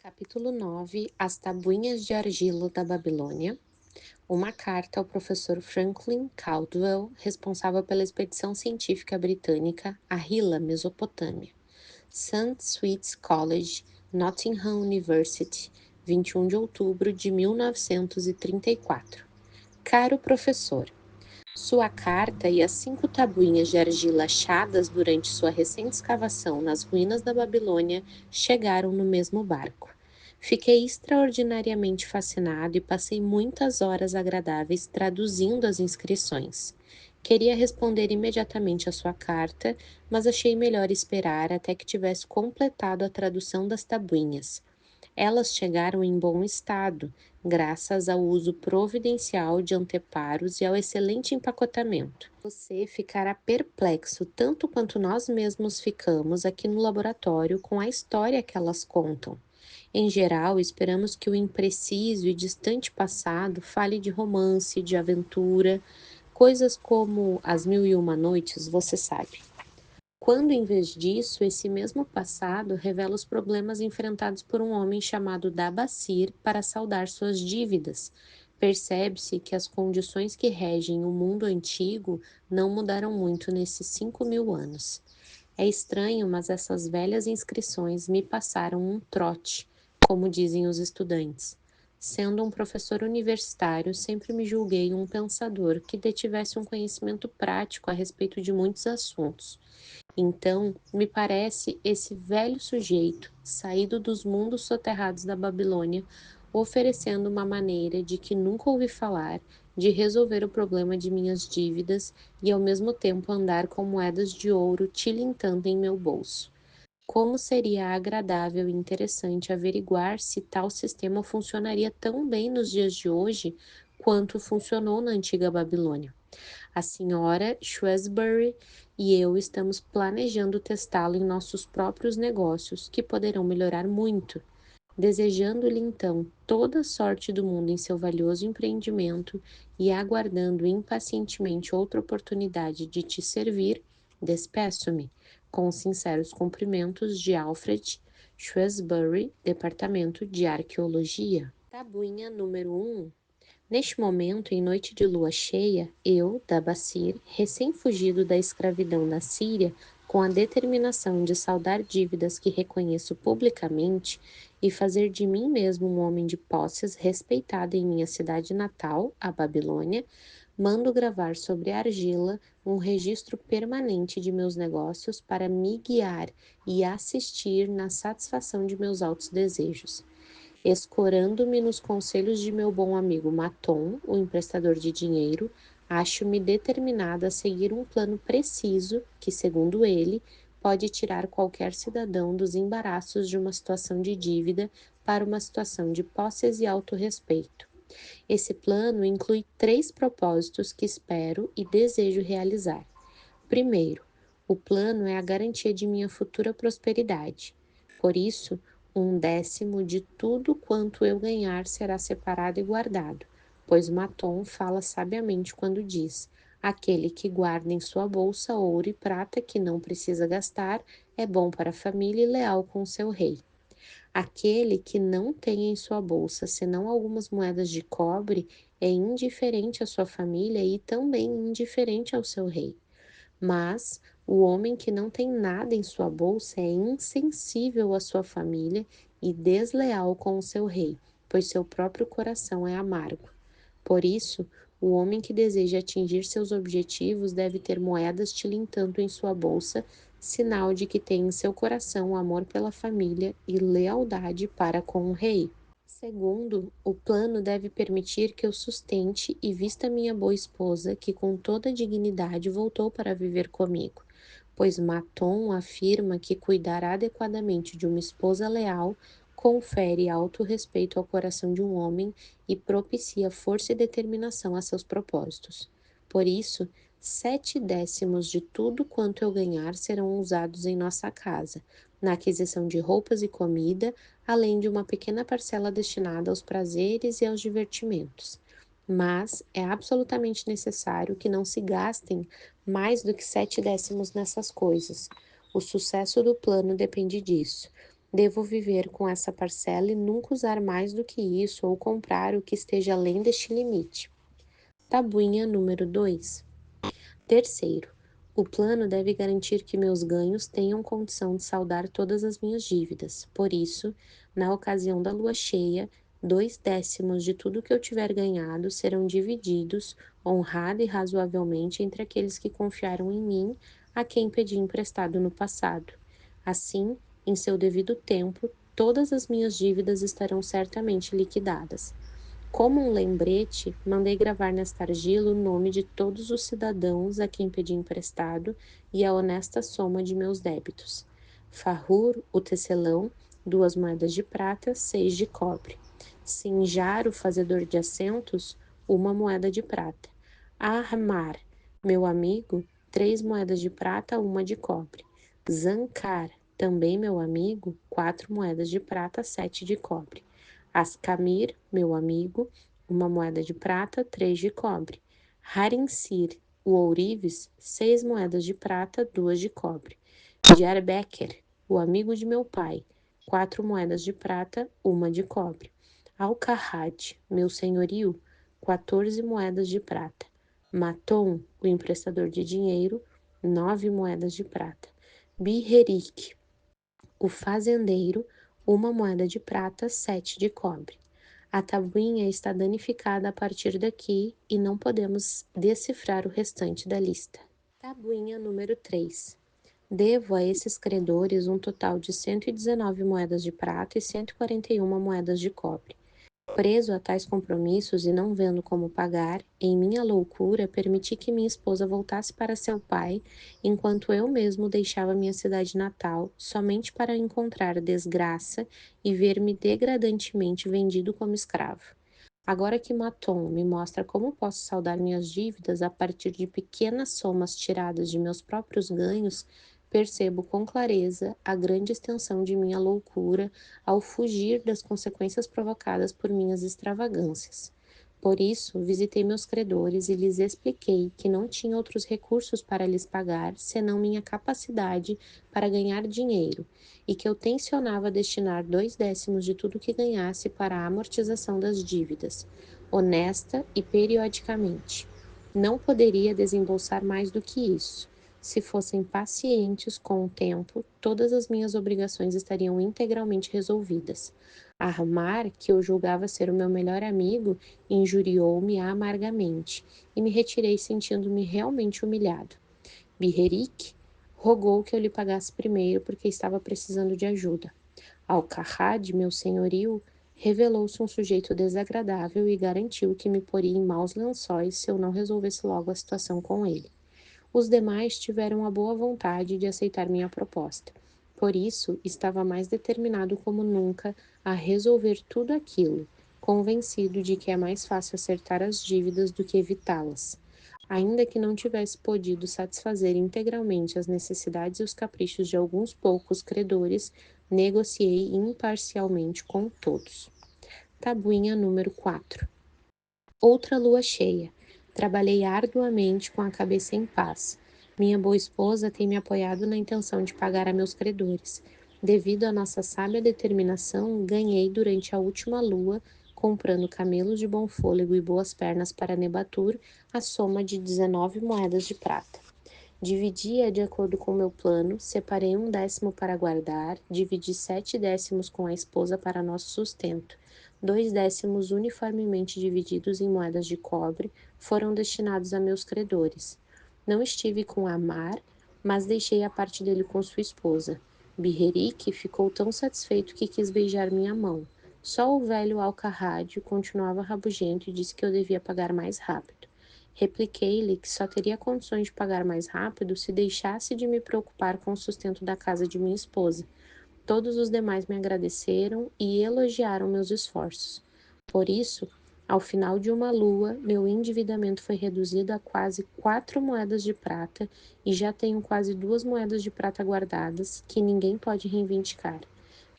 Capítulo 9. As tabuinhas de argila da Babilônia. Uma carta ao professor Franklin Caldwell, responsável pela expedição científica britânica à Hilla, Mesopotâmia. St. Sweets College, Nottingham University, 21 de outubro de 1934. Caro professor, sua carta e as 5 tabuinhas de argila achadas durante sua recente escavação nas ruínas da Babilônia chegaram no mesmo barco. Fiquei extraordinariamente fascinado e passei muitas horas agradáveis traduzindo as inscrições. Queria responder imediatamente à sua carta, mas achei melhor esperar até que tivesse completado a tradução das tabuinhas. Elas chegaram em bom estado, graças ao uso providencial de anteparos e ao excelente empacotamento. Você ficará perplexo tanto quanto nós mesmos ficamos aqui no laboratório com a história que elas contam. Em geral, esperamos que o impreciso e distante passado fale de romance, de aventura, coisas como As Mil e Uma Noites, você sabe. Quando, em vez disso, esse mesmo passado revela os problemas enfrentados por um homem chamado Dabacir para saldar suas dívidas, percebe-se que as condições que regem o mundo antigo não mudaram muito nesses 5.000 anos. É estranho, mas essas velhas inscrições me passaram um trote, como dizem os estudantes. Sendo um professor universitário, sempre me julguei um pensador que detivesse um conhecimento prático a respeito de muitos assuntos. Então, me parece esse velho sujeito, saído dos mundos soterrados da Babilônia, oferecendo uma maneira de que nunca ouvi falar, de resolver o problema de minhas dívidas e ao mesmo tempo andar com moedas de ouro tilintando em meu bolso. Como seria agradável e interessante averiguar se tal sistema funcionaria tão bem nos dias de hoje quanto funcionou na antiga Babilônia. A senhora Shrewsbury e eu estamos planejando testá-lo em nossos próprios negócios, que poderão melhorar muito. Desejando-lhe então toda a sorte do mundo em seu valioso empreendimento e aguardando impacientemente outra oportunidade de te servir, despeço-me. Com sinceros cumprimentos de Alfred Shrewsbury, Departamento de Arqueologia. Tabuinha número 1. Neste momento, em noite de lua cheia, eu, Dabacir, recém-fugido da escravidão na Síria, com a determinação de saldar dívidas que reconheço publicamente e fazer de mim mesmo um homem de posses respeitado em minha cidade natal, a Babilônia, mando gravar sobre a argila um registro permanente de meus negócios para me guiar e assistir na satisfação de meus altos desejos. Escorando-me nos conselhos de meu bom amigo Maton, o emprestador de dinheiro, acho-me determinada a seguir um plano preciso que, segundo ele, pode tirar qualquer cidadão dos embaraços de uma situação de dívida para uma situação de posses e autorrespeito. Esse plano inclui 3 propósitos que espero e desejo realizar. Primeiro, o plano é a garantia de minha futura prosperidade. Por isso, 1/10 de tudo quanto eu ganhar será separado e guardado, pois Maton fala sabiamente quando diz: aquele que guarda em sua bolsa ouro e prata que não precisa gastar é bom para a família e leal com seu rei. Aquele que não tem em sua bolsa senão algumas moedas de cobre é indiferente à sua família e também indiferente ao seu rei. Mas o homem que não tem nada em sua bolsa é insensível à sua família e desleal com o seu rei, pois seu próprio coração é amargo. Por isso, o homem que deseja atingir seus objetivos deve ter moedas tilintando em sua bolsa, sinal de que tem em seu coração amor pela família e lealdade para com o rei. Segundo, o plano deve permitir que eu sustente e vista minha boa esposa, que com toda dignidade voltou para viver comigo, pois Maton afirma que cuidar adequadamente de uma esposa leal confere alto respeito ao coração de um homem e propicia força e determinação a seus propósitos. Por isso, 7/10 de tudo quanto eu ganhar serão usados em nossa casa, na aquisição de roupas e comida, além de uma pequena parcela destinada aos prazeres e aos divertimentos. Mas é absolutamente necessário que não se gastem mais do que 7/10 nessas coisas. O sucesso do plano depende disso. Devo viver com essa parcela e nunca usar mais do que isso ou comprar o que esteja além deste limite. Tabuinha número 2. Terceiro, o plano deve garantir que meus ganhos tenham condição de saldar todas as minhas dívidas. Por isso, na ocasião da lua cheia, 2/10 de tudo que eu tiver ganhado serão divididos, honrada e razoavelmente, entre aqueles que confiaram em mim, a quem pedi emprestado no passado. Assim, em seu devido tempo, todas as minhas dívidas estarão certamente liquidadas. Como um lembrete, mandei gravar nesta argila o nome de todos os cidadãos a quem pedi emprestado e a honesta soma de meus débitos. Farrur, o tecelão, 2 moedas de prata, 6 de cobre. Sinjar, o fazedor de assentos, 1 moeda de prata. Ahmar, meu amigo, 3 moedas de prata, 1 de cobre. Zankar, também meu amigo, 4 moedas de prata, 7 de cobre. Ascamir, meu amigo, 1 moeda de prata, 3 de cobre. Harinsir, o ourives, 6 moedas de prata, 2 de cobre. Jarbecker, o amigo de meu pai, 4 moedas de prata, 1 de cobre. Alcarrad, meu senhorio, 14 moedas de prata. Maton, o emprestador de dinheiro, 9 moedas de prata. Biherik, o fazendeiro, 1 moeda de prata, 7 de cobre. A tabuinha está danificada a partir daqui e não podemos decifrar o restante da lista. Tabuinha número 3. Devo a esses credores um total de 119 moedas de prata e 141 moedas de cobre. Preso a tais compromissos e não vendo como pagar, em minha loucura permiti que minha esposa voltasse para seu pai, enquanto eu mesmo deixava minha cidade natal, somente para encontrar desgraça e ver-me degradantemente vendido como escravo. Agora que Maton me mostra como posso saldar minhas dívidas a partir de pequenas somas tiradas de meus próprios ganhos, percebo com clareza a grande extensão de minha loucura ao fugir das consequências provocadas por minhas extravagâncias. Por isso, visitei meus credores e lhes expliquei que não tinha outros recursos para lhes pagar senão minha capacidade para ganhar dinheiro e que eu tencionava destinar 2/10 de tudo que ganhasse para a amortização das dívidas, honesta e periodicamente. Não poderia desembolsar mais do que isso. Se fossem pacientes com o tempo, todas as minhas obrigações estariam integralmente resolvidas. Armar, que eu julgava ser o meu melhor amigo, injuriou-me amargamente, e me retirei sentindo-me realmente humilhado. Biherik rogou que eu lhe pagasse primeiro porque estava precisando de ajuda. Alcarrad, meu senhorio, revelou-se um sujeito desagradável e garantiu que me poria em maus lençóis se eu não resolvesse logo a situação com ele. Os demais tiveram a boa vontade de aceitar minha proposta. Por isso, estava mais determinado como nunca a resolver tudo aquilo, convencido de que é mais fácil acertar as dívidas do que evitá-las. Ainda que não tivesse podido satisfazer integralmente as necessidades e os caprichos de alguns poucos credores, negociei imparcialmente com todos. Tabuinha número 4. Outra lua cheia. Trabalhei arduamente com a cabeça em paz. Minha boa esposa tem me apoiado na intenção de pagar a meus credores. Devido à nossa sábia determinação, ganhei durante a última lua, comprando camelos de bom fôlego e boas pernas para Nebatur, a soma de 19 moedas de prata. Dividi-a de acordo com meu plano, separei 1/10 para guardar, dividi 7/10 com a esposa para nosso sustento. 2/10 uniformemente divididos em moedas de cobre foram destinados a meus credores. Não estive com Amar, mas deixei a parte dele com sua esposa. Biherik ficou tão satisfeito que quis beijar minha mão. Só o velho Alcarrádio continuava rabugento e disse que eu devia pagar mais rápido. Repliquei-lhe que só teria condições de pagar mais rápido se deixasse de me preocupar com o sustento da casa de minha esposa. Todos os demais me agradeceram e elogiaram meus esforços. Por isso, ao final de uma lua, meu endividamento foi reduzido a quase 4 moedas de prata e já tenho quase 2 moedas de prata guardadas que ninguém pode reivindicar.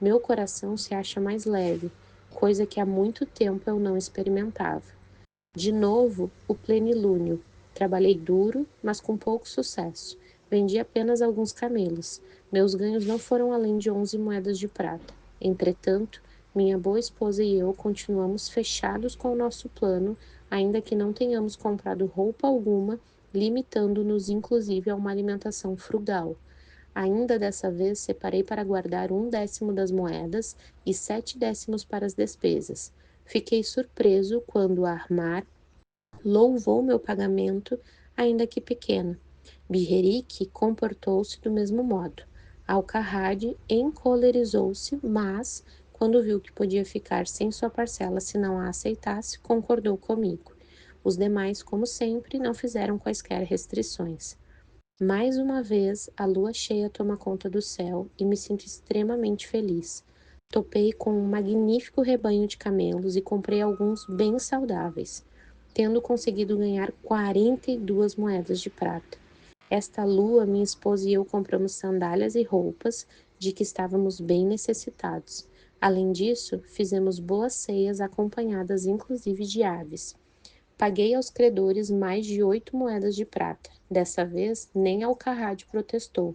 Meu coração se acha mais leve, coisa que há muito tempo eu não experimentava. De novo, o plenilúnio. Trabalhei duro, mas com pouco sucesso. Vendi apenas alguns camelos. Meus ganhos não foram além de 11 moedas de prata. Entretanto, minha boa esposa e eu continuamos fechados com o nosso plano, ainda que não tenhamos comprado roupa alguma, limitando-nos inclusive a uma alimentação frugal. Ainda dessa vez, separei para guardar 1/10 das moedas e 7/10 para as despesas. Fiquei surpreso quando Armar louvou meu pagamento, ainda que pequeno. Birrerique comportou-se do mesmo modo. Alcarrade encolerizou-se, mas, quando viu que podia ficar sem sua parcela se não a aceitasse, concordou comigo. Os demais, como sempre, não fizeram quaisquer restrições. Mais uma vez, a lua cheia toma conta do céu e me sinto extremamente feliz. Topei com um magnífico rebanho de camelos e comprei alguns bem saudáveis, tendo conseguido ganhar 42 moedas de prata. Esta lua, minha esposa e eu compramos sandálias e roupas, de que estávamos bem necessitados. Além disso, fizemos boas ceias acompanhadas inclusive de aves. Paguei aos credores mais de 8 moedas de prata. Dessa vez, nem Alcarrade protestou.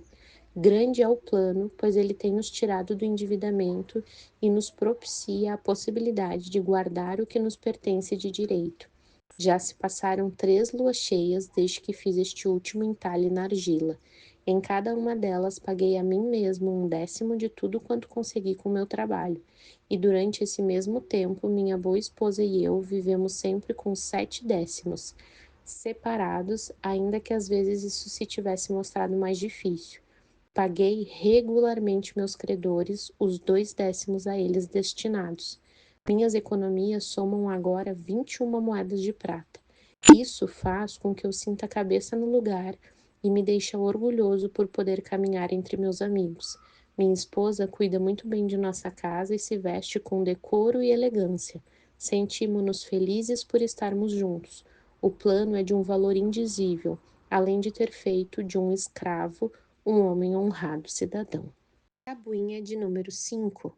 Grande é o plano, pois ele tem nos tirado do endividamento e nos propicia a possibilidade de guardar o que nos pertence de direito. Já se passaram 3 luas cheias desde que fiz este último entalhe na argila. Em cada uma delas, paguei a mim mesmo 1/10 de tudo quanto consegui com meu trabalho. E durante esse mesmo tempo, minha boa esposa e eu vivemos sempre com 7/10, separados, ainda que às vezes isso se tivesse mostrado mais difícil. Paguei regularmente meus credores, os 2/10 a eles destinados. Minhas economias somam agora 21 moedas de prata. Isso faz com que eu sinta a cabeça no lugar e me deixa orgulhoso por poder caminhar entre meus amigos. Minha esposa cuida muito bem de nossa casa e se veste com decoro e elegância. Sentimos-nos felizes por estarmos juntos. O plano é de um valor indizível, além de ter feito de um escravo um homem honrado cidadão. Tabuinha de número 5.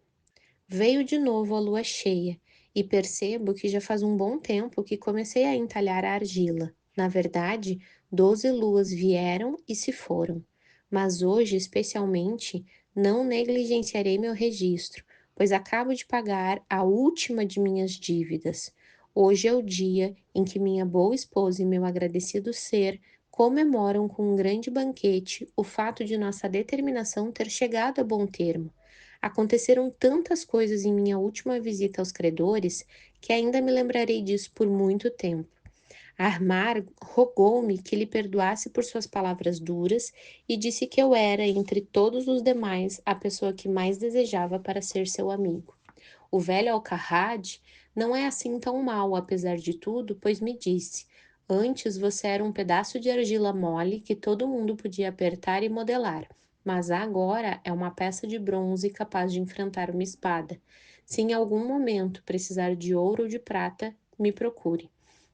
Veio de novo a lua cheia, e percebo que já faz um bom tempo que comecei a entalhar a argila. Na verdade, 12 luas vieram e se foram. Mas hoje, especialmente, não negligenciarei meu registro, pois acabo de pagar a última de minhas dívidas. Hoje é o dia em que minha boa esposa e meu agradecido ser comemoram com um grande banquete o fato de nossa determinação ter chegado a bom termo. Aconteceram tantas coisas em minha última visita aos credores que ainda me lembrarei disso por muito tempo. Armar rogou-me que lhe perdoasse por suas palavras duras e disse que eu era, entre todos os demais, a pessoa que mais desejava para ser seu amigo. O velho Alcarrade não é assim tão mau, apesar de tudo, pois me disse: antes você era um pedaço de argila mole que todo mundo podia apertar e modelar, mas agora é uma peça de bronze capaz de enfrentar uma espada. Se em algum momento precisar de ouro ou de prata, me procure.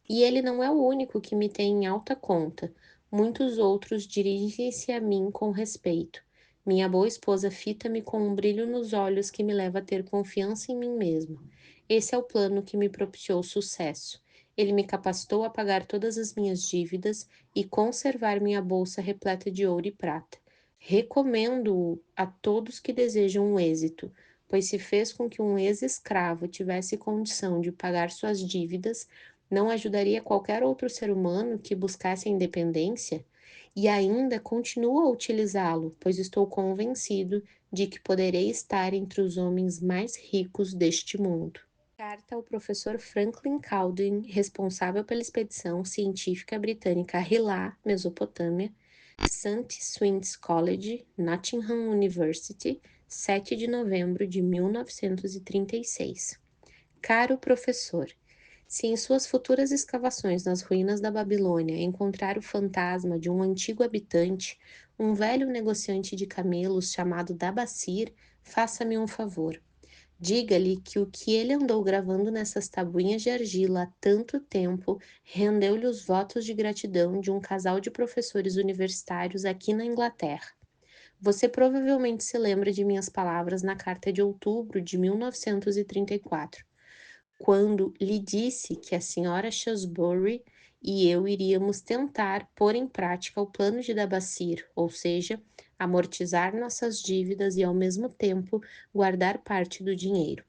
E ele não é o único que me tem em alta conta. Muitos outros dirigem-se a mim com respeito. Minha boa esposa fita-me com um brilho nos olhos que me leva a ter confiança em mim mesmo. Esse é o plano que me propiciou sucesso. Ele me capacitou a pagar todas as minhas dívidas e conservar minha bolsa repleta de ouro e prata. Recomendo-o a todos que desejam um êxito, pois se fez com que um ex-escravo tivesse condição de pagar suas dívidas, não ajudaria qualquer outro ser humano que buscasse a independência? E ainda continuo a utilizá-lo, pois estou convencido de que poderei estar entre os homens mais ricos deste mundo. Carta ao professor Franklin Caldwin, responsável pela expedição científica britânica a Hilla, Mesopotâmia, St. Swin's College, Nottingham University, 7 de novembro de 1936. Caro professor, se em suas futuras escavações nas ruínas da Babilônia encontrar o fantasma de um antigo habitante, um velho negociante de camelos chamado Dabacir, faça-me um favor. Diga-lhe que o que ele andou gravando nessas tabuinhas de argila há tanto tempo rendeu-lhe os votos de gratidão de um casal de professores universitários aqui na Inglaterra. Você provavelmente se lembra de minhas palavras na carta de outubro de 1934, quando lhe disse que a senhora Shrewsbury e eu iríamos tentar pôr em prática o plano de Dabacir, ou seja, amortizar nossas dívidas e, ao mesmo tempo, guardar parte do dinheiro.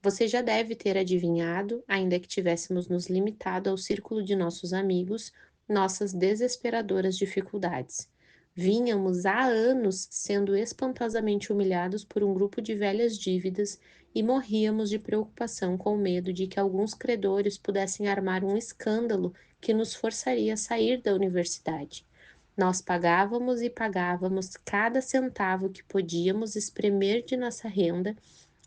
Você já deve ter adivinhado, ainda que tivéssemos nos limitado ao círculo de nossos amigos, nossas desesperadoras dificuldades. Vínhamos há anos sendo espantosamente humilhados por um grupo de velhas dívidas e morríamos de preocupação com o medo de que alguns credores pudessem armar um escândalo que nos forçaria a sair da universidade. Nós pagávamos e pagávamos cada centavo que podíamos espremer de nossa renda,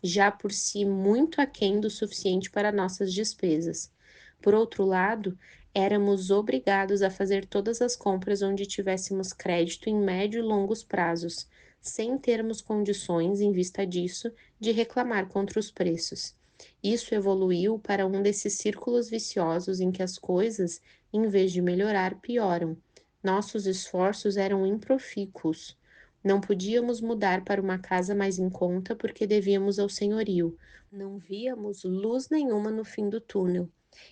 já por si muito aquém do suficiente para nossas despesas. Por outro lado, éramos obrigados a fazer todas as compras onde tivéssemos crédito em médio e longos prazos, sem termos condições, em vista disso, de reclamar contra os preços. Isso evoluiu para um desses círculos viciosos em que as coisas, em vez de melhorar, pioram. Nossos esforços eram improfícuos. Não podíamos mudar para uma casa mais em conta porque devíamos ao senhorio. Não víamos luz nenhuma no fim do túnel.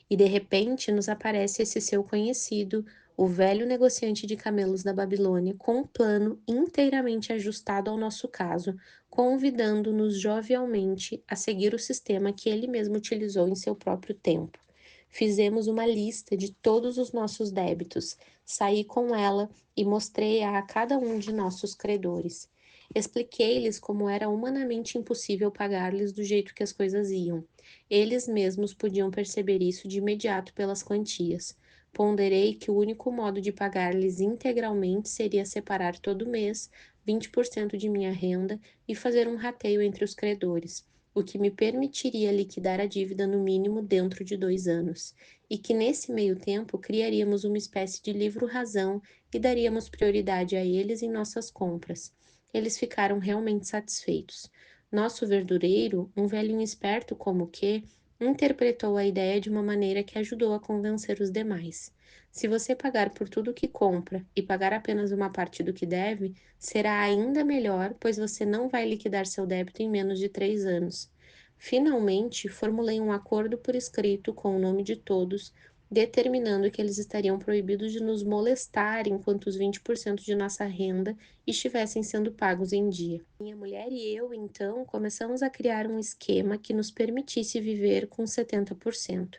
E de repente nos aparece esse seu conhecido, o velho negociante de camelos da Babilônia, com um plano inteiramente ajustado ao nosso caso, convidando-nos jovialmente a seguir o sistema que ele mesmo utilizou em seu próprio tempo. Fizemos uma lista de todos os nossos débitos, saí com ela e mostrei-a a cada um de nossos credores. Expliquei-lhes como era humanamente impossível pagar-lhes do jeito que as coisas iam. Eles mesmos podiam perceber isso de imediato pelas quantias. Ponderei que o único modo de pagar-lhes integralmente seria separar todo mês 20% de minha renda e fazer um rateio entre os credores, o que me permitiria liquidar a dívida no mínimo dentro de 2 anos, e que nesse meio tempo criaríamos uma espécie de livro-razão e daríamos prioridade a eles em nossas compras. Eles ficaram realmente satisfeitos. Nosso verdureiro, um velhinho esperto como que, interpretou a ideia de uma maneira que ajudou a convencer os demais. Se você pagar por tudo que compra e pagar apenas uma parte do que deve, será ainda melhor, pois você não vai liquidar seu débito em menos de 3 anos. Finalmente, formulei um acordo por escrito com o nome de todos, determinando que eles estariam proibidos de nos molestar enquanto os 20% de nossa renda estivessem sendo pagos em dia. Minha mulher e eu, então, começamos a criar um esquema que nos permitisse viver com 70%.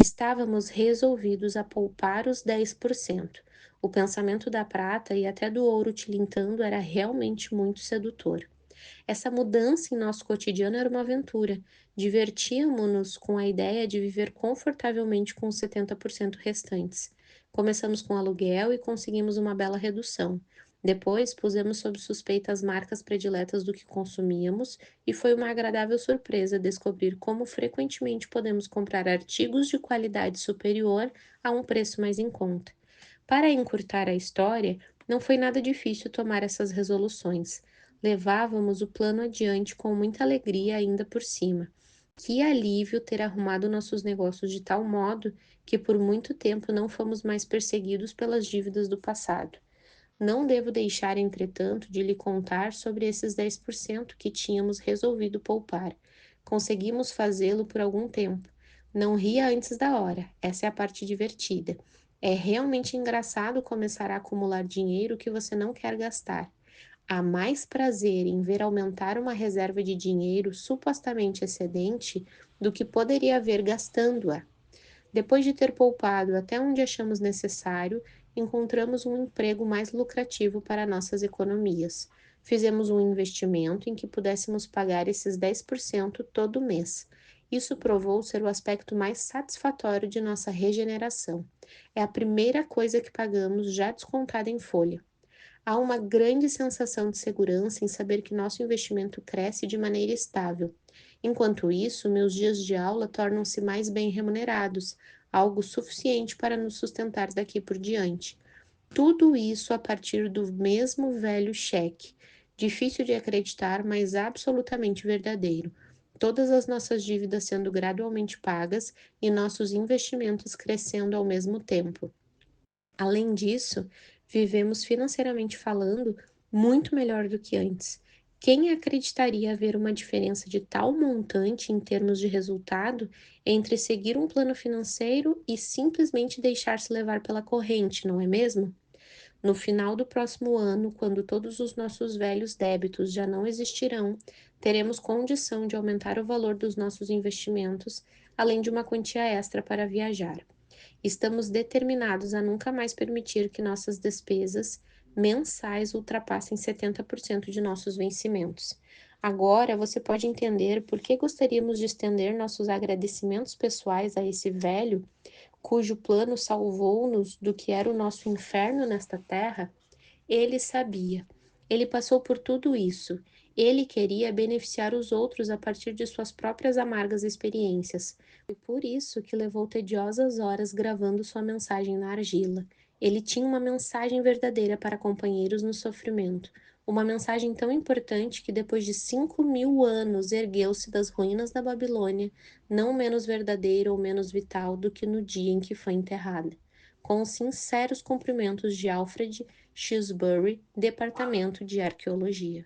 Estávamos resolvidos a poupar os 10%. O pensamento da prata e até do ouro tilintando era realmente muito sedutor. Essa mudança em nosso cotidiano era uma aventura. Divertíamos-nos com a ideia de viver confortavelmente com os 70% restantes. Começamos com aluguel e conseguimos uma bela redução. Depois, pusemos sob suspeita as marcas prediletas do que consumíamos e foi uma agradável surpresa descobrir como frequentemente podemos comprar artigos de qualidade superior a um preço mais em conta. Para encurtar a história, não foi nada difícil tomar essas resoluções. Levávamos o plano adiante com muita alegria ainda por cima. Que alívio ter arrumado nossos negócios de tal modo que por muito tempo não fomos mais perseguidos pelas dívidas do passado. Não devo deixar, entretanto, de lhe contar sobre esses 10% que tínhamos resolvido poupar. Conseguimos fazê-lo por algum tempo. Não ria antes da hora, essa é a parte divertida. É realmente engraçado começar a acumular dinheiro que você não quer gastar. Há mais prazer em ver aumentar uma reserva de dinheiro supostamente excedente do que poderia haver gastando-a. Depois de ter poupado até onde achamos necessário, encontramos um emprego mais lucrativo para nossas economias. Fizemos um investimento em que pudéssemos pagar esses 10% todo mês. Isso provou ser o aspecto mais satisfatório de nossa regeneração. É a primeira coisa que pagamos já descontada em folha. Há uma grande sensação de segurança em saber que nosso investimento cresce de maneira estável. Enquanto isso, meus dias de aula tornam-se mais bem remunerados, algo suficiente para nos sustentar daqui por diante. Tudo isso a partir do mesmo velho cheque. Difícil de acreditar, mas absolutamente verdadeiro. Todas as nossas dívidas sendo gradualmente pagas e nossos investimentos crescendo ao mesmo tempo. Além disso, vivemos financeiramente falando muito melhor do que antes. Quem acreditaria haver uma diferença de tal montante em termos de resultado entre seguir um plano financeiro e simplesmente deixar-se levar pela corrente, não é mesmo? No final do próximo ano, quando todos os nossos velhos débitos já não existirão, teremos condição de aumentar o valor dos nossos investimentos, além de uma quantia extra para viajar. Estamos determinados a nunca mais permitir que nossas despesas mensais ultrapassem 70% de nossos vencimentos. Agora você pode entender por que gostaríamos de estender nossos agradecimentos pessoais a esse velho cujo plano salvou-nos do que era o nosso inferno nesta terra? Ele sabia. Ele passou por tudo isso. Ele queria beneficiar os outros a partir de suas próprias amargas experiências. Foi por isso que levou tediosas horas gravando sua mensagem na argila. Ele tinha uma mensagem verdadeira para companheiros no sofrimento. Uma mensagem tão importante que, depois de 5.000 anos, ergueu-se das ruínas da Babilônia, não menos verdadeira ou menos vital do que no dia em que foi enterrada. Com os sinceros cumprimentos de Alfred Shrewsbury, Departamento de Arqueologia.